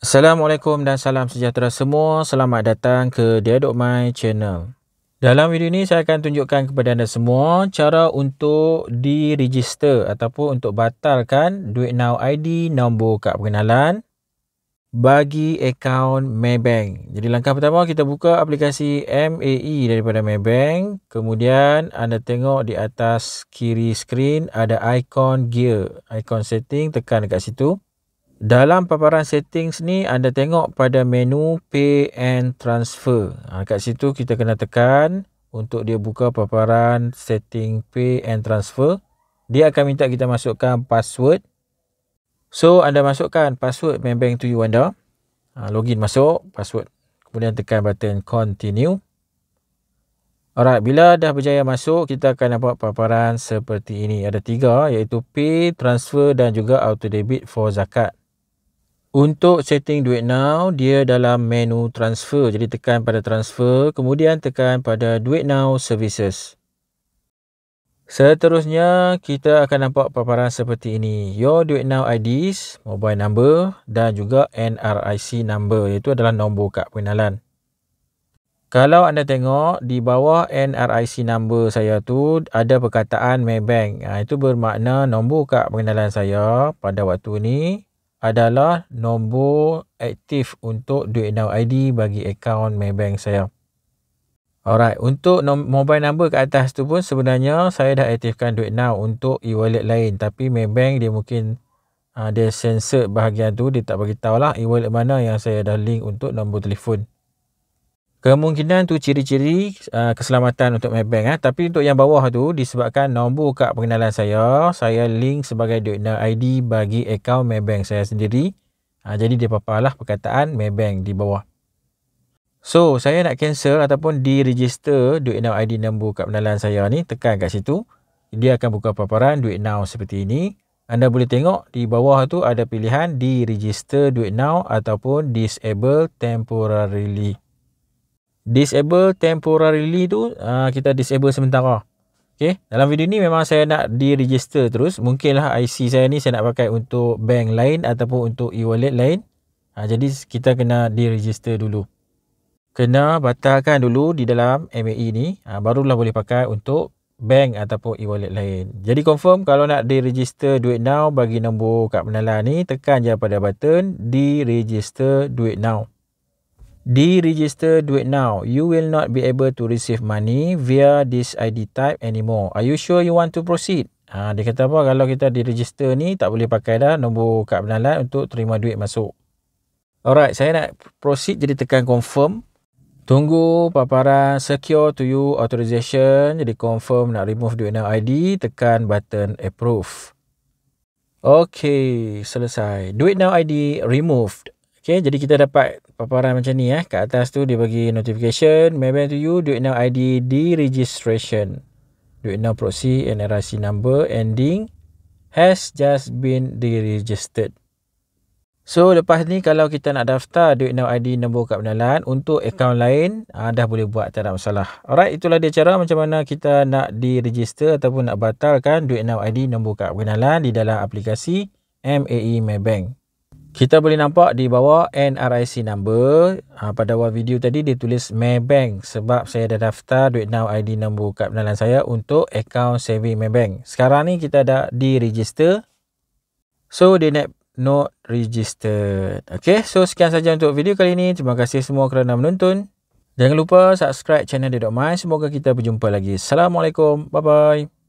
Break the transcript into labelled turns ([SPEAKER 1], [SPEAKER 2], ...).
[SPEAKER 1] Assalamualaikum dan salam sejahtera semua. Selamat datang ke Dialog My Channel. Dalam video ini saya akan tunjukkan kepada anda semua cara untuk di-register ataupun untuk batalkan Duit Now ID nombor kad pengenalan bagi akaun Maybank. Jadi langkah pertama, kita buka aplikasi MAE daripada Maybank. Kemudian anda tengok di atas kiri skrin ada ikon gear, ikon setting, tekan dekat situ. Dalam paparan settings ni anda tengok pada menu Pay and Transfer. Kat situ kita kena tekan untuk dia buka paparan setting Pay and Transfer. Dia akan minta kita masukkan password. So anda masukkan password Maybank to you anda. Login masuk password. Kemudian tekan button Continue. Alright, bila dah berjaya masuk, kita akan nampak paparan seperti ini. Ada 3, iaitu Pay, Transfer dan juga Auto Debit for Zakat. Untuk setting Duit Now, dia dalam menu transfer. Jadi tekan pada transfer, kemudian tekan pada Duit Now Services. Seterusnya, kita akan nampak paparan seperti ini. Your Duit Now IDs, mobile number dan juga NRIC number, iaitu adalah nombor kad pengenalan. Kalau anda tengok di bawah NRIC number saya tu ada perkataan Maybank. Itu bermakna nombor kad pengenalan saya pada waktu ni adalah nombor aktif untuk Duit Now ID bagi akaun Maybank saya. Alright, untuk mobile number kat atas tu pun sebenarnya saya dah aktifkan Duit Now untuk e-wallet lain, tapi Maybank dia mungkin dia sensor bahagian tu, dia tak bagi tahu lah e-wallet mana yang saya dah link untuk nombor telefon. Kemungkinan tu ciri-ciri keselamatan untuk Maybank. Tapi untuk yang bawah tu, disebabkan nombor kad pengenalan saya link sebagai Duit Now ID bagi akaun Maybank saya sendiri. Jadi dia paparlah perkataan Maybank di bawah. So, saya nak cancel ataupun di-register Duit Now ID nombor kad pengenalan saya ni. Tekan kat situ. Dia akan buka paparan Duit Now seperti ini. Anda boleh tengok di bawah tu ada pilihan di-register Duit Now ataupun disable temporarily. Disable temporarily tu kita disable sementara. Okay, dalam video ni memang saya nak di-register terus. Mungkinlah IC saya ni saya nak pakai untuk bank lain ataupun untuk e-wallet lain. Jadi kita kena di-register dulu. Kena batalkan dulu di dalam MAE ni, barulah boleh pakai untuk bank ataupun e-wallet lain. Jadi confirm kalau nak di-register Duit Now bagi nombor kad pengenalan ni, tekan je pada button di-register Duit Now. Di-register Duit Now, you will not be able to receive money via this ID type anymore. Are you sure you want to proceed? Dia kata apa, kalau kita di-register ni tak boleh pakai dah nombor kad pengenalan untuk terima duit masuk. Alright, saya nak proceed, jadi tekan confirm. Tunggu paparan secure to you authorization. Jadi confirm nak remove Duit Now ID, tekan button approve. Okay, selesai. Duit Now ID removed. Okay, jadi kita dapat paparan macam ni. Kat atas tu dia bagi notification, Maybank to you, Duit Now ID deregistration. Duit Now proxy NRIC number ending has just been deregistered. So lepas ni kalau kita nak daftar Duit Now ID nombor kad pengenalan untuk akaun lain, dah boleh buat, tak ada masalah. Alright, itulah dia cara macam mana kita nak diregister ataupun nak batalkan Duit Now ID nombor kad pengenalan di dalam aplikasi MAE Maybank. Kita boleh nampak di bawah NRIC number. Pada awal video tadi dia tulis Maybank sebab saya dah daftar Duit Now ID nombor kad pengenalan saya untuk akaun saving Maybank. Sekarang ni kita dah di-register. So dia not registered. Okay, so sekian saja untuk video kali ini. Terima kasih semua kerana menonton. Jangan lupa subscribe channel Dialog My. Semoga kita berjumpa lagi. Assalamualaikum. Bye-bye.